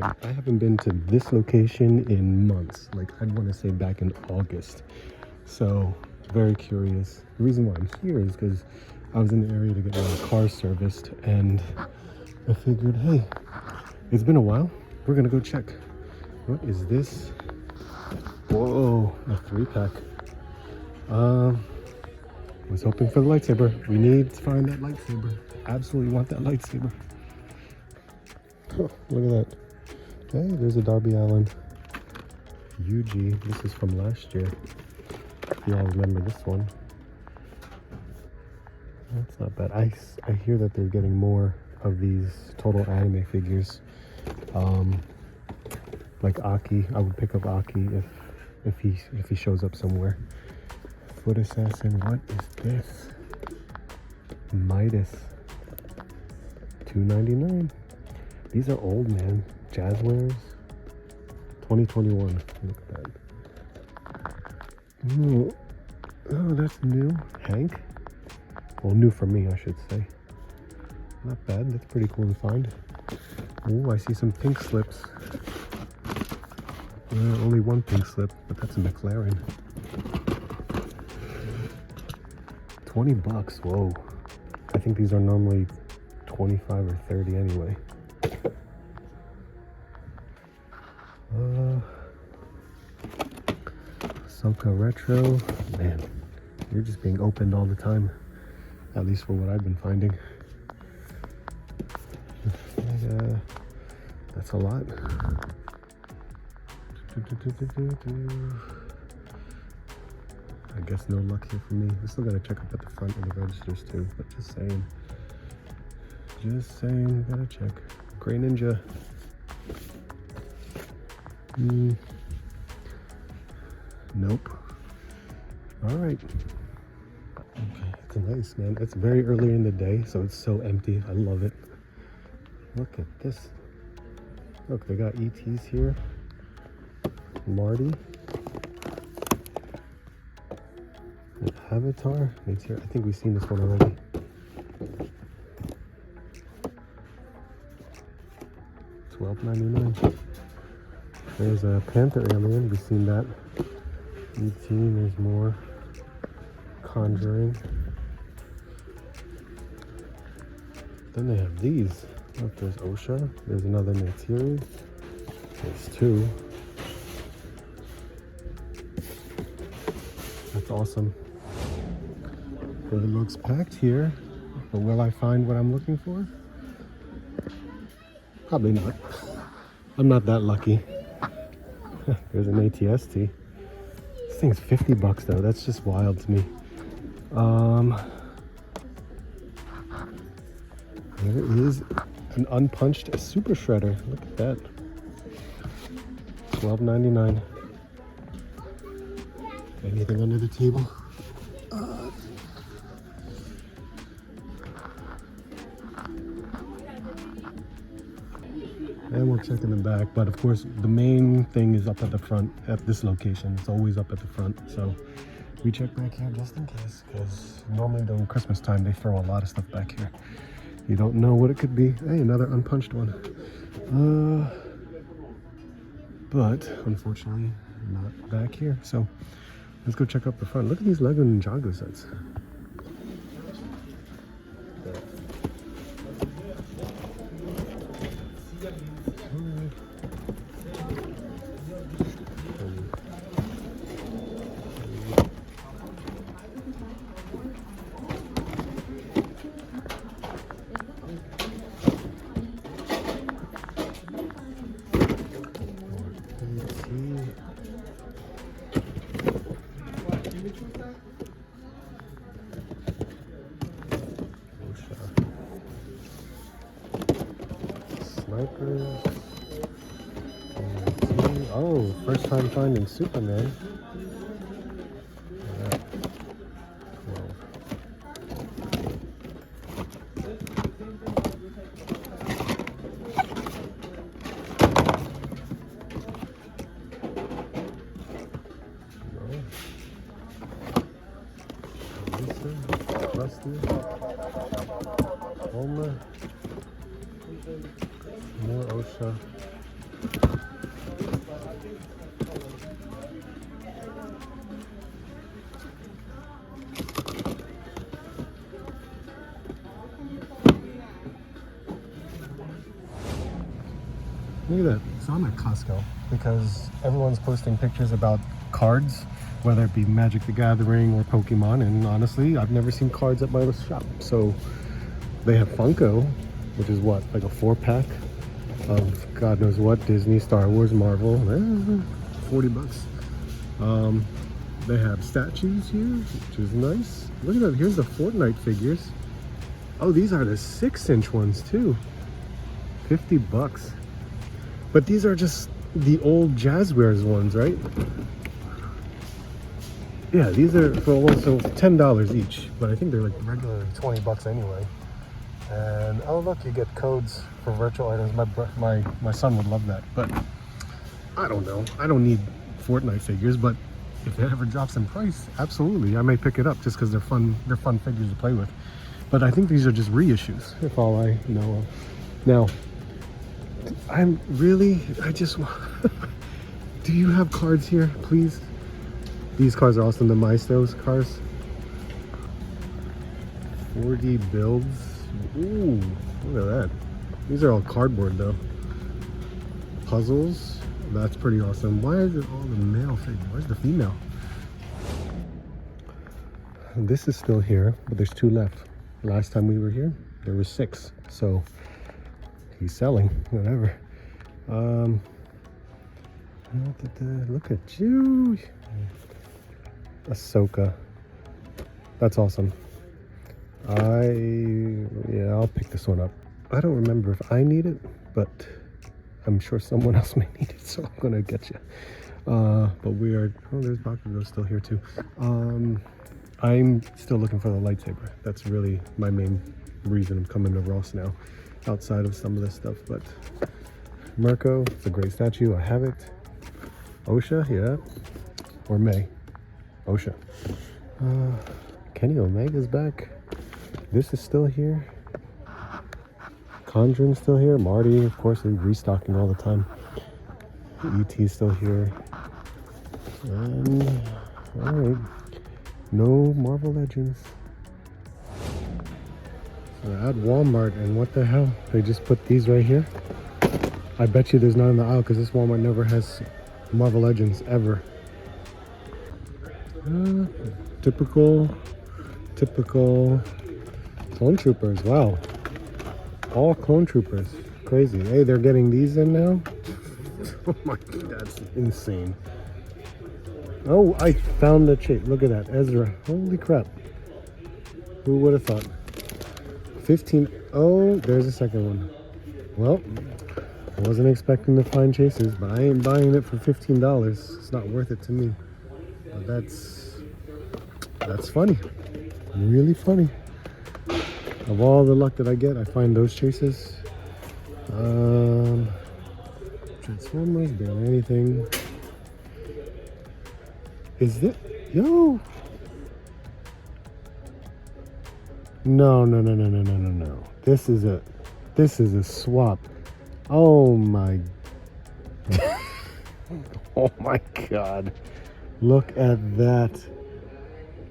right, I haven't been to this location in months. Like, I'd want to say back in August. So, very curious. The reason why I'm here is because I was in the area to get my car serviced, and I figured, hey, it's been a while. We're gonna go check. What is this? Whoa, a 3-pack. Was hoping for the lightsaber. We need to find that lightsaber. Absolutely want that lightsaber. Oh, look at that. Hey, there's a Darby Allin UG. This is from last year. If you all remember this one. That's not bad. I hear that they're getting more of these total anime figures. Like Aki. I would pick up Aki if he shows up somewhere. Foot Assassin. What is this? Midas. $2.99. These are old, man. Jazzwares. 2021. Look at that. Ooh. Oh, that's new. Hank. Well, new for me, I should say. Not bad. That's pretty cool to find. Oh, I see some pink slips. Only one pink slip, but that's a McLaren. $20. Whoa. I think these are normally 25 or 30 anyway. Soka Retro. Man, you're just being opened all the time. At least for what I've been finding. That's a lot. I guess no luck here for me. We still gotta check up at the front of the registers too, but just saying. Just saying, gotta check. Gray Ninja. Nope. Alright. Okay, it's nice, man. It's very early in the day, so it's so empty. I love it. Look at this. Look, they got ETs here. Marty. Avatar. It's here. I think we've seen this one already. $12.99. There's a Panther Alien. We've seen that. ET. There's more. Conjuring. Then they have these. Look, there's OSHA. There's another Neytiri. There's two. That's awesome. It looks packed here, but will I find what I'm looking for? Probably not. I'm not that lucky. There's an ATST. This thing's $50 though. That's just wild to me. There is an unpunched Super Shredder. Look at that. $12.99. Anything under the table? And we'll check in the back, but of course the main thing is up at the front at this location. It's always up at the front, so we check back here just in case, because normally during Christmas time they throw a lot of stuff back here. You don't know what it could be. Hey, another unpunched one. But unfortunately not back here, so let's go check up the front. Look at these Lego Ninjago sets. Snipers. Oh, first time finding Superman. Homer. More OSHA. Look at that. So I'm at Costco because everyone's posting pictures about cards, whether it be Magic the Gathering or Pokemon, and honestly, I've never seen cards at my shop. So they have Funko, which is what, like a 4-pack of God knows what, Disney, Star Wars, Marvel, 40 bucks. They have statues here, which is nice. Look at that, here's the Fortnite figures. Oh, these are the 6-inch ones too. 50 bucks. But these are just the old Jazzwares ones, right? Yeah, these are for also $10 each, but I think they're like regularly 20 bucks anyway. And oh look, you get codes for virtual items. My son would love that, but I don't know. I don't need Fortnite figures, but if it ever drops in price, absolutely, I may pick it up just because they're fun. They're fun figures to play with. But I think these are just reissues, if all I know of. Now, I just do you have cards here, please? These cards are awesome, the Maestro's cards. 4D builds. Ooh, look at that. These are all cardboard though. Puzzles, that's pretty awesome. Why is it all the male figure? Where's the female? This is still here, but there's 2 left. Last time we were here, there were 6. So he's selling, whatever. Look at you. Ahsoka. That's awesome. Yeah, I'll pick this one up. I don't remember if I need it, but I'm sure someone else may need it, so I'm gonna get you. But we are, oh, there's Bakugo still here too. I'm still looking for the lightsaber. That's really my main reason I'm coming to Ross now, outside of some of this stuff. But Mirko, it's a great statue. I have it. Osha, yeah. Or May. Osha. Kenny Omega's back. This is still here. Conjuring's still here. Marty, of course, is restocking all the time. ET's still here. And, alright. No Marvel Legends. So at Walmart, and what the hell? They just put these right here. I bet you there's none in the aisle because this Walmart never has Marvel Legends ever. Typical clone troopers. Wow, all clone troopers. Crazy. Hey, they're getting these in now. Oh my god, that's insane. Oh, I found the chick. Look at that, Ezra. Holy crap! Who would have thought? 15. Oh, there's a second one. Well, I wasn't expecting to find chases, but I ain't buying it for $15. It's not worth it to me. But that's funny. Really funny. Of all the luck that I get, I find those chases. Transformers, barely anything. Is it? Yo! No. This is a swap. Oh my. Oh my god. Look at that.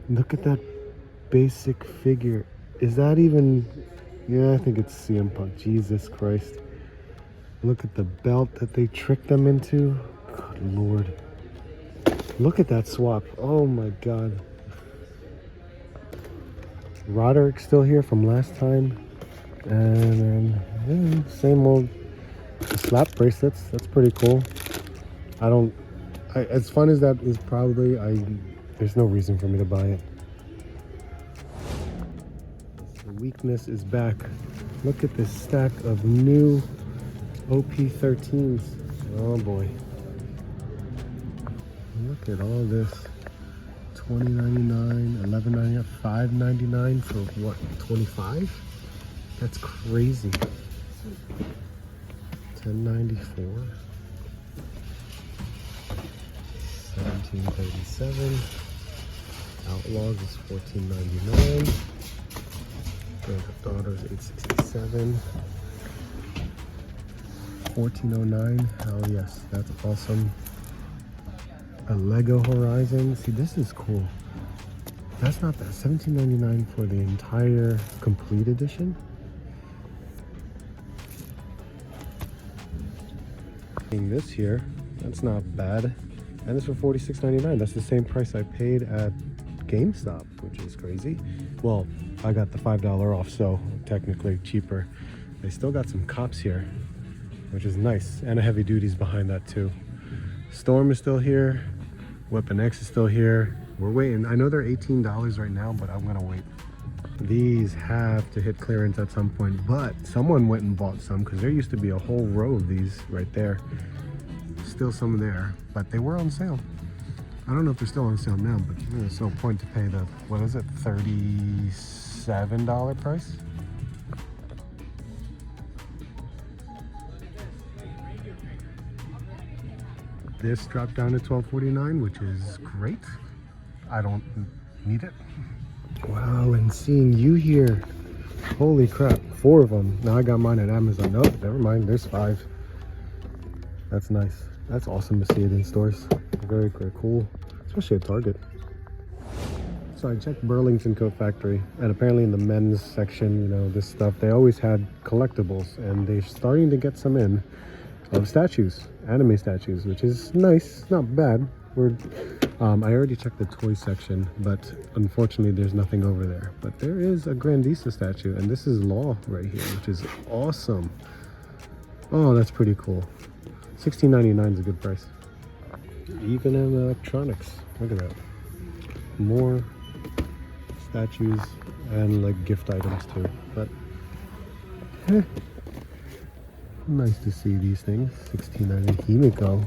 Look at that basic figure. Is that even... Yeah, I think it's CM Punk. Jesus Christ. Look at the belt that they tricked them into. Good lord. Look at that swap. Oh my god. Roderick's still here from last time. And then, yeah, same old slap bracelets. That's pretty cool. As fun as that is probably, there's no reason for me to buy it. The weakness is back. Look at this stack of new OP13s. Oh boy. Look at all this. $20.99, $11.99, $5.99 for what, 25? That's crazy. $10.94. $17.37. Outlaws is $14.99. Grand Theft Auto is $8.67. 1409. Hell yes, that's awesome. A Lego Horizon. See, this is cool. That's not bad. $17.99 for the entire complete edition. This here, that's not bad. And this for $46.99. That's the same price I paid at GameStop, which is crazy. Well, I got the $5 off, so technically cheaper. They still got some cops here, which is nice, and a heavy duties behind that too. Storm is still here. Weapon X is still here. We're waiting. I know they're $18 right now, but I'm gonna wait. These have to hit clearance at some point, but someone went and bought some because there used to be a whole row of these right there. Still some there, but they were on sale. I don't know if they're still on sale now, but there's no point to pay the, what is it, $37 price? This dropped down to $12.49, which is great. I don't need it. Wow, and seeing you here. Holy crap, 4 of them. Now I got mine at Amazon. Nope, never mind, there's 5. That's nice. That's awesome to see it in stores. Very, very cool, especially at Target. So I checked Burlington Coat Factory, and apparently in the men's section, you know, this stuff, they always had collectibles, and they're starting to get some in of statues, anime statues, which is nice, not bad. I already checked the toy section, but unfortunately there's nothing over there. But there is a Grandisa statue, and this is Law right here, which is awesome. Oh, that's pretty cool. $16.99 is a good price. Even in electronics, look at that. More statues and like gift items too. But nice to see these things. $16.99 Himiko,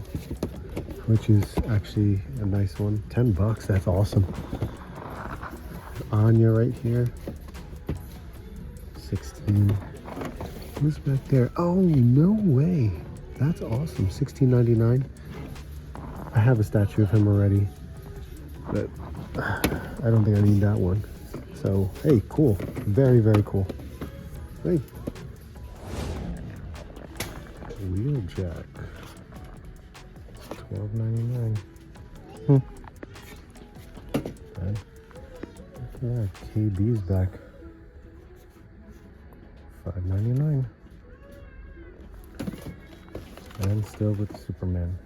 which is actually a nice one. $10, that's awesome. Anya right here. 16. Who's back there? Oh, no way. That's awesome. $16.99. I have a statue of him already, but I don't think I need that one. So, hey, cool. Very, very cool. Hey. Wheeljack. $12.99. And yeah, KB's back. $5.99. And still with Superman.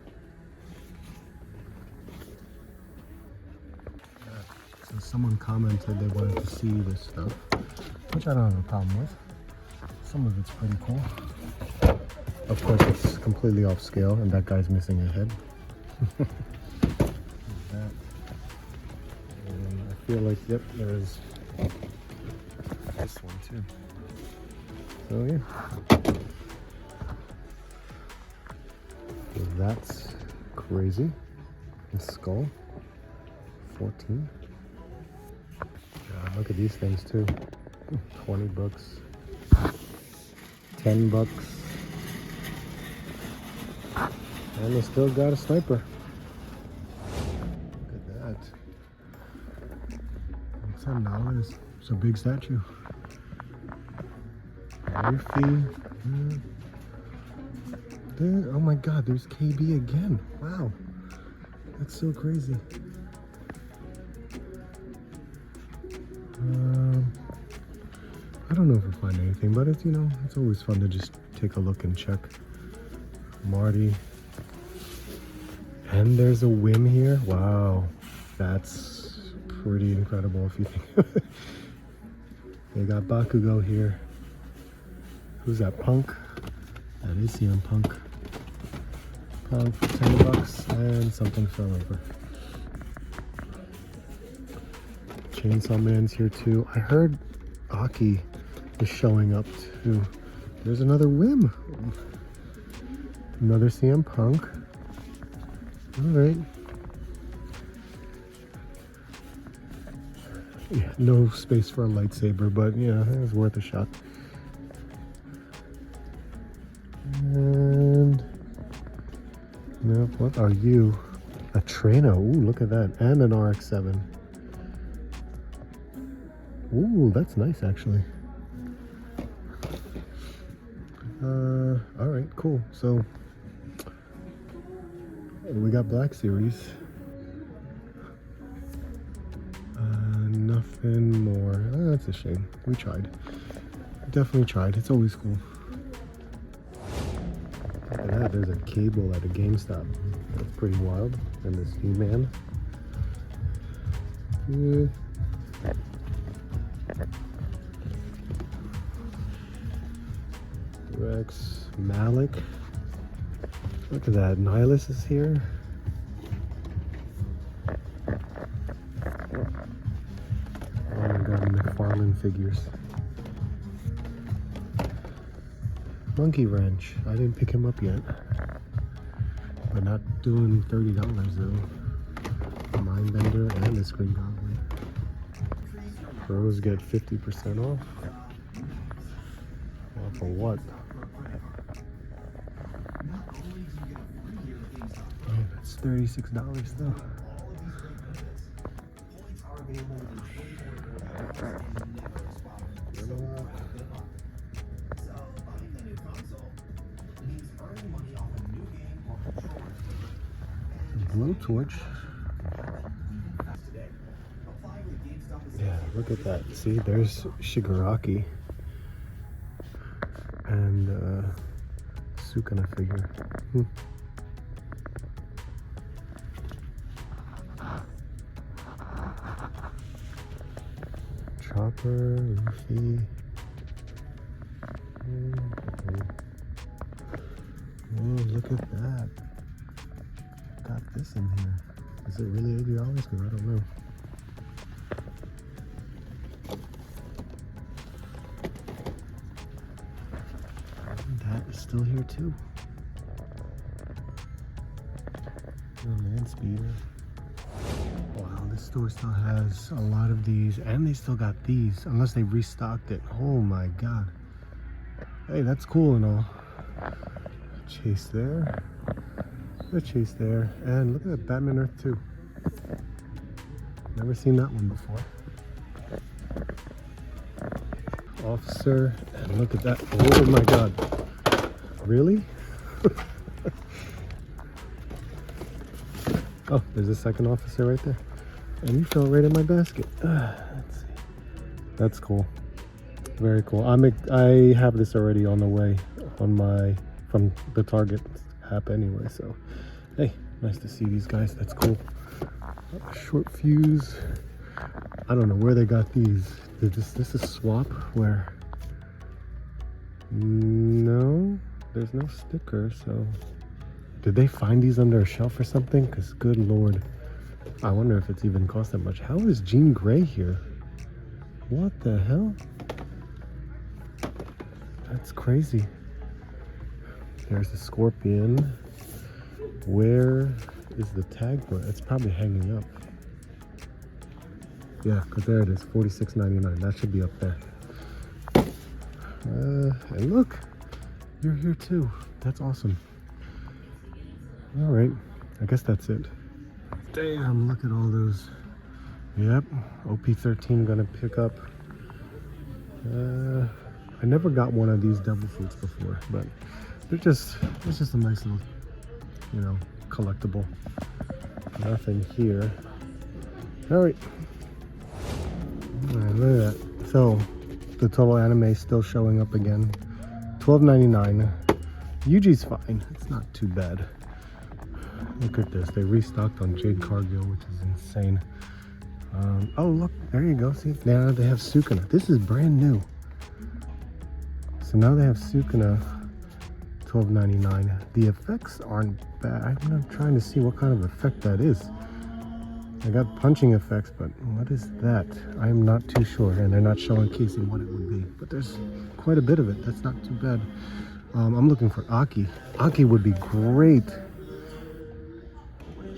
So someone commented they wanted to see this stuff, which I don't have a problem with. Some of it's pretty cool. Of course, it's completely off scale, and that guy's missing a head. That. And I feel like, yep, there's this one too. So yeah. So that's crazy. The skull. 14. Look at these things too. $20. $10. And they still got a sniper. Look at that. $10. It's a big statue. Murphy. Oh my god, there's KB again. Wow. That's so crazy. I don't know if we'll find anything, but it's, you know, it's always fun to just take a look and check. Marty. And there's a Wim here. Wow. That's pretty incredible if you think. They got Bakugo here. Who's that? Punk? That is CM Punk. Punk for $10 and something fell over. Chainsaw Man's here too. I heard Aki is showing up too. There's another Wim. Another CM Punk. Alright. Yeah, no space for a lightsaber, but yeah, it was worth a shot. And no, what are you? A Trano. Ooh, look at that. And an RX-7. Ooh, that's nice actually. All right, cool. So we got Black Series. Nothing more. That's a shame. We tried. Definitely tried. It's always cool. Look at that. There's a cable at a GameStop. That's pretty wild. And this He-Man. Rex Malik. Look at that. Nihilus is here. Oh my god, McFarlane figures. Monkey Wrench. I didn't pick him up yet. But not doing $30 though. Mindbender and the Screen Goblin. Pros get 50% off. Well, for what? Oh, that's $36 though. Blowtorch. Yeah, look at that. See, there's Shigaraki and Sukuna figure. Chopper, Luffy. Oh, look at that. Got this in here. Is it really $80? Because I don't know. That is still here too. Oh, man, Speeder. Wow, this store still has a lot of these, and they still got these, unless they restocked it. Oh my god. Hey, that's cool and all. Chase there. The Chase there. And look at that, Batman Earth 2. Never seen that one before. Officer, and look at that. Oh my god. Really? Oh, there's a second officer right there. And you fell right in my basket. Let's see. That's cool. Very cool. I have this already on the way on my from the Target app anyway. So, hey, nice to see these guys. That's cool. Short fuse. I don't know where they got these. This is swap where? No, there's no sticker. So, did they find these under a shelf or something? Because good lord, I wonder if it's even cost that much. How is Jean Grey here? What the hell? That's crazy. There's the Scorpion. Where is the tag for it? It's probably hanging up. Yeah, because there it is, $46.99. That should be up there. And look, you're here too. That's awesome. All right, I guess that's it. Damn, look at all those. Yep, OP13 gonna pick up. I never got one of these devil fruits before, but it's just a nice little, you know, collectible. Nothing here. All right, look at that. So the total anime is still showing up again. $12.99. Yuji's fine. It's not too bad. Look at this. They restocked on Jade Cargill, which is insane. Oh, look. There you go. See? Now they have Sukuna. This is brand new. So now they have Sukuna. $12.99. The effects aren't bad. I'm not trying to see what kind of effect that is. I got punching effects, but what is that? I'm not too sure, and they're not showcasing what it would be. But there's quite a bit of it. That's not too bad. I'm looking for Aki. Aki would be great.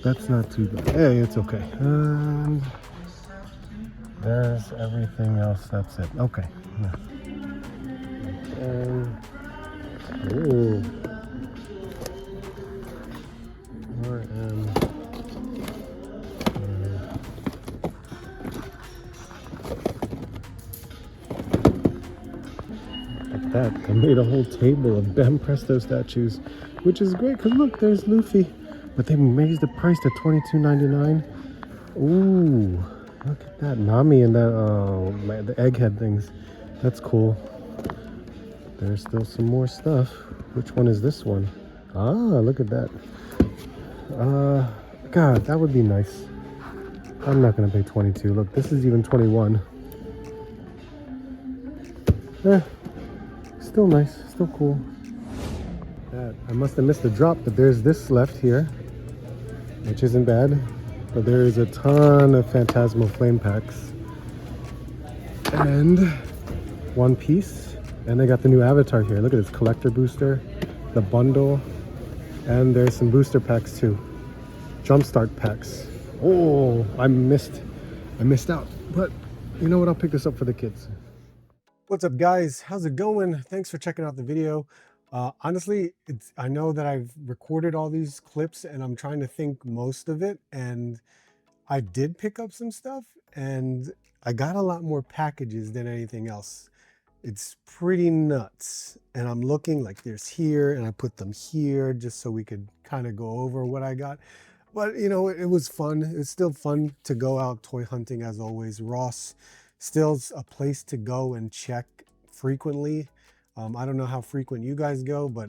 That's not too bad. Hey, it's okay. There's everything else. That's it. Okay. Yeah. Ooh. that. I made a whole table of Bam Presto statues, which is great because look, there's Luffy. But they raised the price to $22.99. Ooh, look at that. Nami and that, the egghead things. That's cool. There's still some more stuff. Which one is this one? Ah, look at that. God, that would be nice. I'm not gonna pay 22. Look, this is even 21. Still nice, still cool. I must have missed a drop, but there's this left here, which isn't bad. But there is a ton of Phantasmal Flame packs. And One Piece. And they got the new avatar here. Look at this collector booster, the bundle, and there's some booster packs too. Jumpstart packs. Oh, I missed out. But you know what? I'll pick this up for the kids. What's up, guys? How's it going? Thanks for checking out the video. Honestly, I know that I've recorded all these clips and I'm trying to think most of it, and I did pick up some stuff and I got a lot more packages than anything else. It's pretty nuts. And I'm looking like there's here, and I put them here just so we could kind of go over what I got. But you know, it was fun. It's still fun to go out toy hunting as always. Ross still's a place to go and check frequently. I don't know how frequent you guys go, but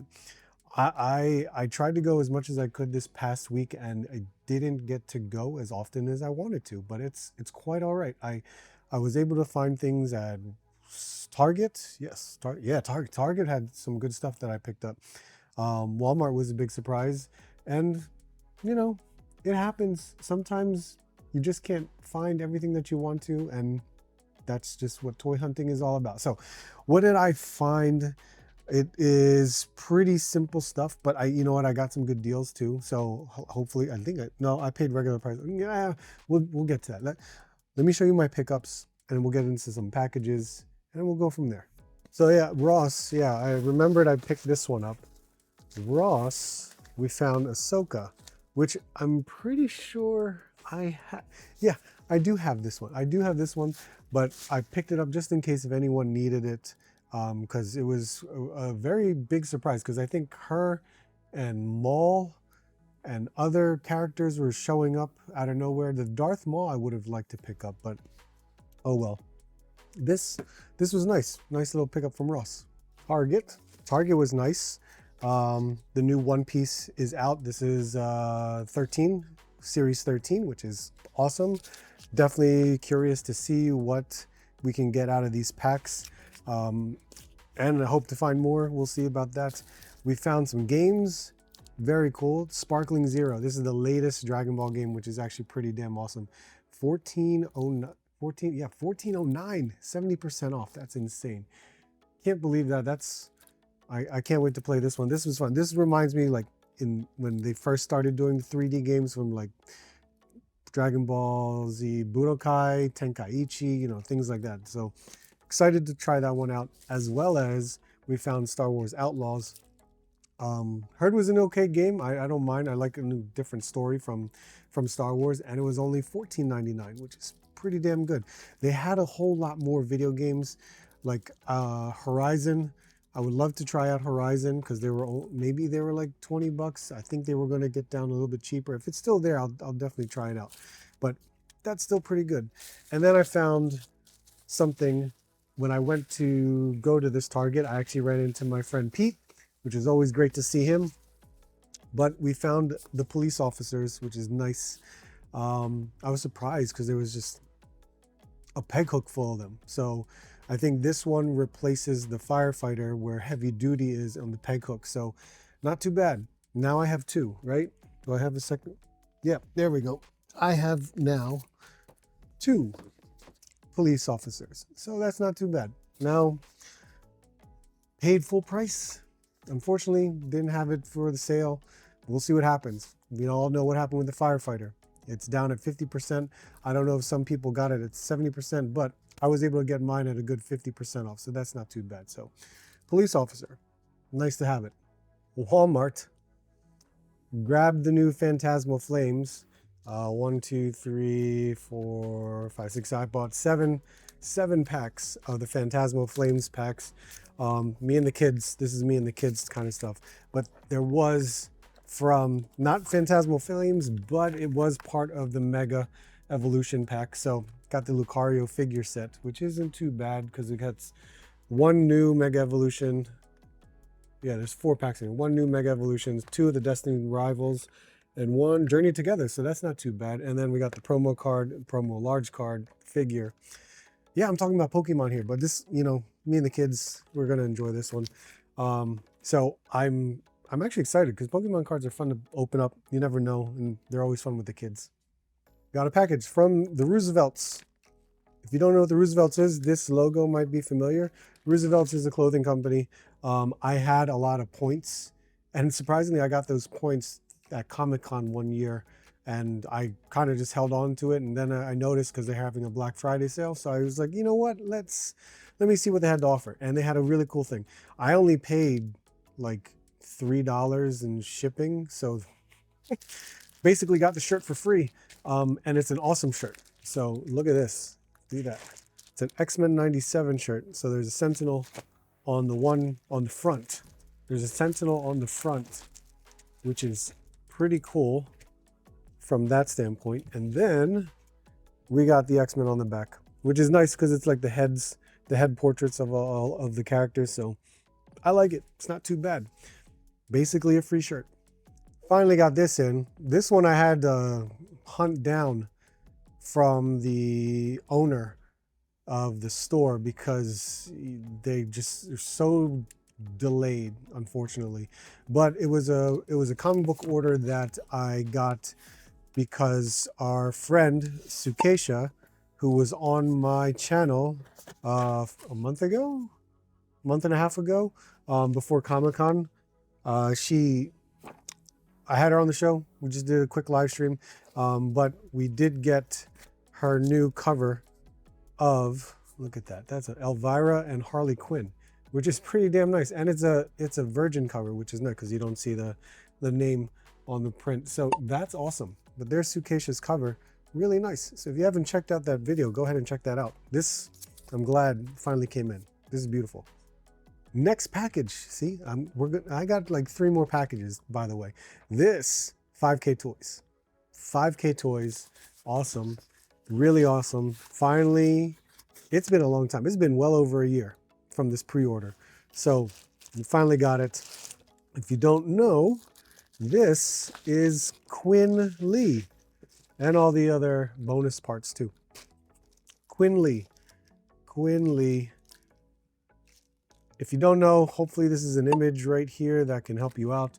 I tried to go as much as I could this past week, and I didn't get to go as often as I wanted to, but it's quite all right. I was able to find things at Target. Yes, Target had some good stuff that I picked up. Walmart was a big surprise, and you know, it happens. Sometimes you just can't find everything that you want to, and that's just what toy hunting is all about. So what did I find? It is pretty simple stuff, but you know what? I got some good deals too. So hopefully, I paid regular price. Yeah, we'll get to that. Let me show you my pickups, and we'll get into some packages, and we'll go from there. So yeah, Ross. Yeah, I remembered I picked this one up. Ross, we found Ahsoka, which I'm pretty sure I have. Yeah, I do have this one. I do have this one, but I picked it up just in case if anyone needed it, because it was a very big surprise, because I think her and Maul and other characters were showing up out of nowhere. The Darth Maul I would have liked to pick up, but oh well. This was nice. Nice little pickup from Ross. Target was nice. The new One Piece is out. This is 13, series 13, which is awesome. Definitely curious to see what we can get out of these packs, and I hope to find more. We'll see about that. We found some games, very cool. Sparkling Zero, this is the latest Dragon Ball game, which is actually pretty damn awesome. 1409, 70% off. That's insane. Can't believe that. I can't wait to play this one. This was fun. This reminds me, like, when they first started doing the 3D games, from like Dragon Ball Z Budokai, Tenkaichi, you know, things like that. So excited to try that one out, as well as we found Star Wars Outlaws. Heard it was an okay game. I don't mind. I like a new different story from Star Wars, and it was only $14.99, which is pretty damn good. They had a whole lot more video games, like Horizon. I would love to try out Horizon, because maybe they were like 20 bucks. I think they were going to get down a little bit cheaper. If it's still there, I'll definitely try it out. But that's still pretty good. And then I found something when I went to go to this Target. I actually ran into my friend Pete, which is always great to see him. But we found the police officers, which is nice. I was surprised because there was just a peg hook full of them. So I think this one replaces the firefighter, where heavy duty is on the peg hook. So not too bad. Now I have two, right? Do I have a second? Yeah, there we go. I have now two police officers. So that's not too bad. Now, paid full price. Unfortunately, didn't have it for the sale. We'll see what happens. We all know what happened with the firefighter. It's down at 50%. I don't know if some people got it at 70%, but I was able to get mine at a good 50% off, so that's not too bad. So, police officer, nice to have it. Walmart, grabbed the new Phantasmal Flames. 1, 2, 3, 4, 5, 6. I bought 7. 7 packs of the Phantasmal Flames packs. Me and the kids, this is me and the kids kind of stuff. But there was from, not Phantasmal Flames, but it was part of the Mega Evolution pack. So got the Lucario figure set, which isn't too bad because it gets 1 new Mega Evolution. Yeah, there's 4 packs in it. 1 new Mega Evolutions, 2 of the Destiny Rivals, and 1 Journey Together. So that's not too bad. And then we got the promo card, promo large card figure. Yeah, I'm talking about Pokemon here, but this, you know, me and the kids, we're gonna enjoy this one. So I'm actually excited because Pokemon cards are fun to open up. You never know, and they're always fun with the kids. Got a package from the Roosevelts. If you don't know what the Roosevelts is, this logo might be familiar. Roosevelts is a clothing company. I had a lot of points, and surprisingly, I got those points at Comic-Con one year, and I kind of just held on to it. And then I noticed because they're having a Black Friday sale, so I was like, you know what? Let me see what they had to offer. And they had a really cool thing. I only paid like $3 in shipping, so basically got the shirt for free. And it's an awesome shirt. So look at this. See that? It's an X-Men 97 shirt. So there's a Sentinel on the front. There's a Sentinel on the front, which is pretty cool from that standpoint. And then we got the X-Men on the back, which is nice because it's like the head portraits of all of the characters. So I like it. It's not too bad. Basically a free shirt. Finally got this in. This one I had to hunt down from the owner of the store because they just are so delayed, unfortunately. But it was a comic book order that I got because our friend Sukesha, who was on my channel a month and a half ago, before Comic-Con, I had her on the show. We just did a quick live stream, but we did get her new cover of, look at that. That's an Elvira and Harley Quinn, which is pretty damn nice. And it's a virgin cover, which is nice because you don't see the name on the print. So that's awesome. But there's Sukesha's cover, really nice. So if you haven't checked out that video, go ahead and check that out. This, I'm glad finally came in. This is beautiful. Next package, see, I got like 3 more packages, by the way. This 5K Toys, 5K Toys, awesome, really awesome. Finally, it's been a long time. It's been well over a year from this pre-order. So we finally got it. If you don't know, this is Quinn Lee and all the other bonus parts too. Quinn Lee. If you don't know, hopefully this is an image right here that can help you out.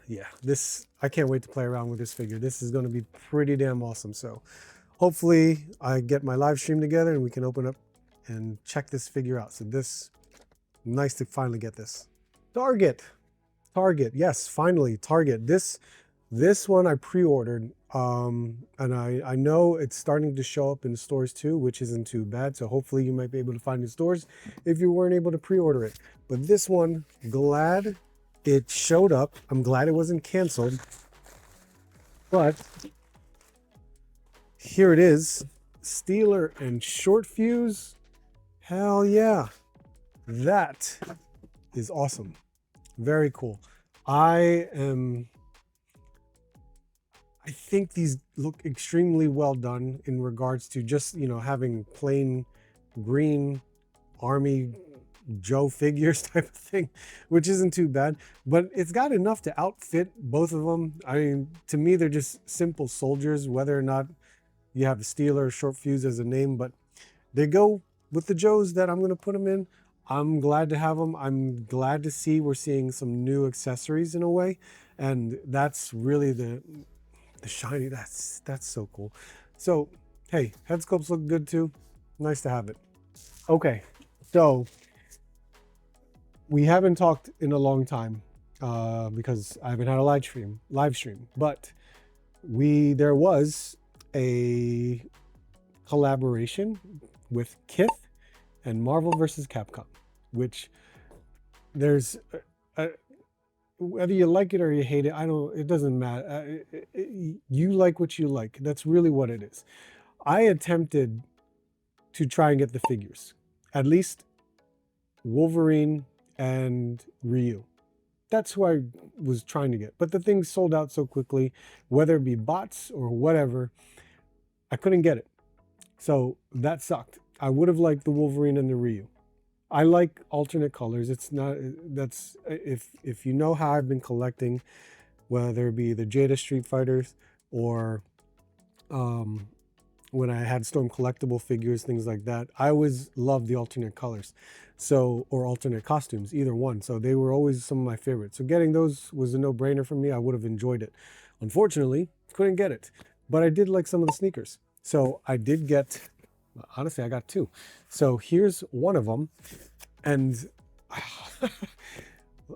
Yeah, I can't wait to play around with this figure. This is going to be pretty damn awesome. So hopefully I get my live stream together and we can open up and check this figure out. So nice to finally get this. Target, yes, finally, Target. This one I pre-ordered, and I know it's starting to show up in stores too, which isn't too bad. So hopefully you might be able to find it in stores if you weren't able to pre-order it. But this one, glad it showed up. I'm glad it wasn't canceled. But here it is, Steeler and Short Fuse. Hell yeah, that is awesome. Very cool. I think these look extremely well done in regards to just, you know, having plain green Army Joe figures type of thing, which isn't too bad, but it's got enough to outfit both of them. I mean, to me, they're just simple soldiers, whether or not you have the Steeler or Short Fuse as a name, but they go with the Joes that I'm going to put them in. I'm glad to have them. I'm glad to see we're seeing some new accessories in a way, and that's really the shiny. That's so cool. So hey, head sculpts look good too. Nice to have it. Okay, so we haven't talked in a long time because I haven't had a live stream, but there was a collaboration with Kith and Marvel vs. Capcom, which there's whether you like it or you hate it, it doesn't matter. You like what you like. That's really what it is. I attempted to try and get the figures. At least Wolverine and Ryu. That's who I was trying to get. But the thing sold out so quickly, whether it be bots or whatever, I couldn't get it. So that sucked. I would have liked the Wolverine and the Ryu. I like alternate colors. It's not, that's, if you know how I've been collecting, whether it be the Jada Street Fighters or when I had Storm collectible figures, things like that, I always loved the alternate colors. So, or alternate costumes, either one. So they were always some of my favorites. So getting those was a no-brainer for me. I would have enjoyed it. Unfortunately, couldn't get it. But I did like some of the sneakers. So I did get, honestly, I got two. So here's one of them. And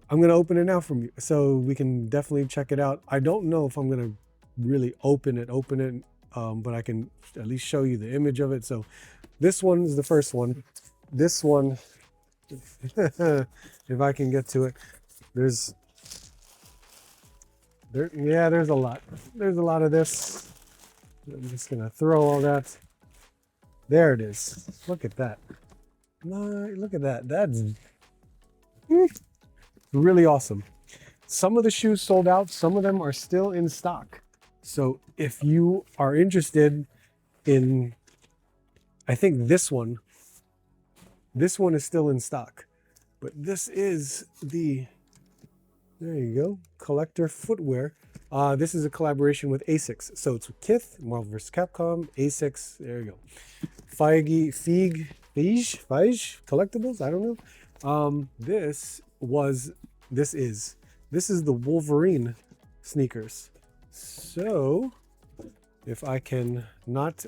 I'm going to open it now from you. So we can definitely check it out. I don't know if I'm going to really open it, but I can at least show you the image of it. So this one is the first one. This one, if I can get to it, there's a lot. There's a lot of this. I'm just gonna throw all that. There it is. Look at that. Look at that. That's really awesome. Some of the shoes sold out. Some of them are still in stock. So if you are interested in, I think this one is still in stock, but this is the, there you go, collector footwear. This is a collaboration with ASICS. So it's with Kith, Multiverse Capcom, ASICS, there you go. Fige Collectibles, I don't know. This is the Wolverine sneakers. So if I can not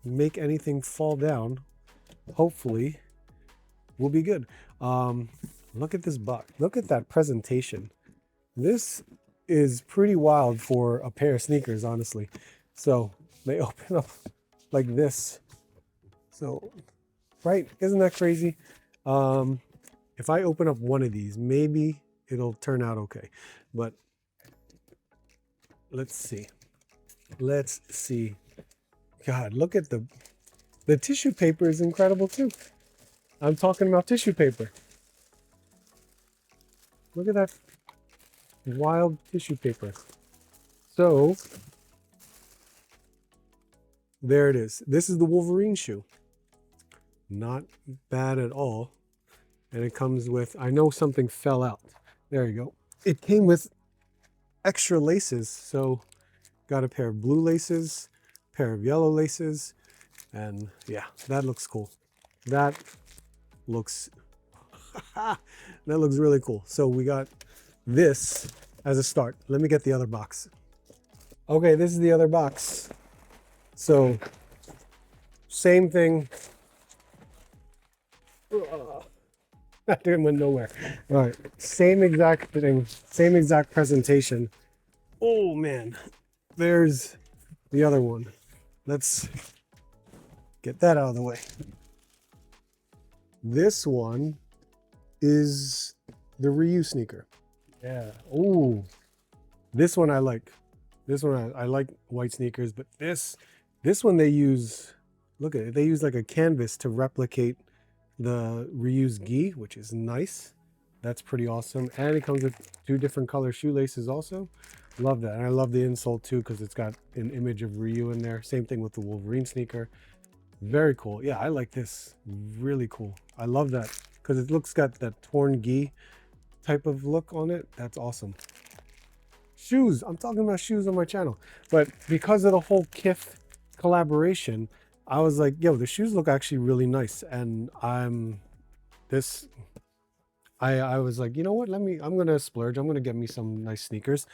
make anything fall down, hopefully we'll be good. Look at this box. Look at that presentation. This is pretty wild for a pair of sneakers, honestly. So they open up like this. So, right, isn't that crazy? If I open up one of these, maybe it'll turn out okay. But let's see. Let's see. God, look at the tissue paper is incredible too. I'm talking about tissue paper. Look at that wild tissue paper. So there it is. This is the Wolverine shoe. Not bad at all. And it comes with, I know something fell out. There you go. It came with extra laces. So got a pair of blue laces, pair of yellow laces, and yeah, that looks cool. That looks really cool. So we got this as a start. Let me get the other box. Okay, this is the other box. So same thing. That didn't went nowhere. All right, same exact thing, same exact presentation. Oh man, there's the other one. Let's get that out of the way. This one is the Ryu sneaker. Yeah. Oh, this one I like. This one I like white sneakers, but this one they use. Look at it. They use like a canvas to replicate the Ryu's gi, which is nice. That's pretty awesome. And it comes with 2 different color shoelaces also. Love that. And I love the insole too because it's got an image of Ryu in there. Same thing with the Wolverine sneaker. Very cool. Yeah, I like this. Really cool. I love that because it got that torn gi type of look on it. That's awesome. Shoes. I'm talking about shoes on my channel. But because of the whole Kith collaboration, I was like, yo, the shoes look actually really nice. And I was like, you know what? I'm going to splurge. I'm going to get me some nice sneakers.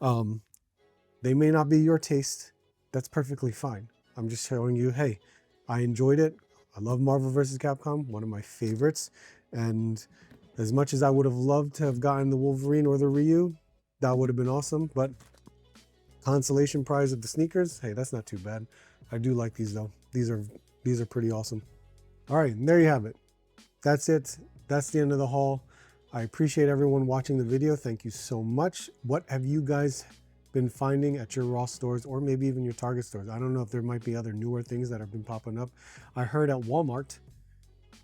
They may not be your taste. That's perfectly fine. I'm just showing you, hey, I enjoyed it. I love Marvel vs. Capcom, one of my favorites. And as much as I would have loved to have gotten the Wolverine or the Ryu, that would have been awesome. But consolation prize of the sneakers, hey, that's not too bad. I do like these though. These are pretty awesome. All right, and there you have it. That's it. That's the end of the haul. I appreciate everyone watching the video. Thank you so much. What have you guys been finding at your Ross stores or maybe even your Target stores. I don't know if there might be other newer things that have been popping up. I heard at Walmart,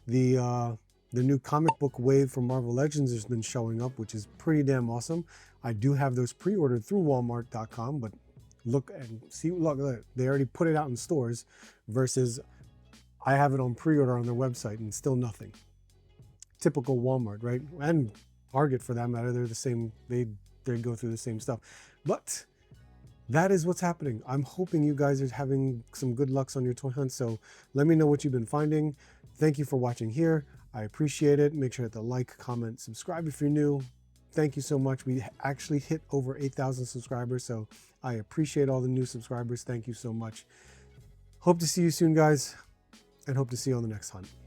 the new comic book wave from Marvel Legends has been showing up, which is pretty damn awesome. I do have those pre-ordered through Walmart.com, but look and see, look, they already put it out in stores versus I have it on pre-order on their website and still nothing. Typical Walmart, right? And Target for that matter, they're the same, they go through the same stuff. But that is what's happening. I'm hoping you guys are having some good lucks on your toy hunt. So let me know what you've been finding. Thank you for watching here. I appreciate it. Make sure to hit the like, comment, subscribe if you're new. Thank you so much. We actually hit over 8,000 subscribers. So I appreciate all the new subscribers. Thank you so much. Hope to see you soon, guys, and hope to see you on the next hunt.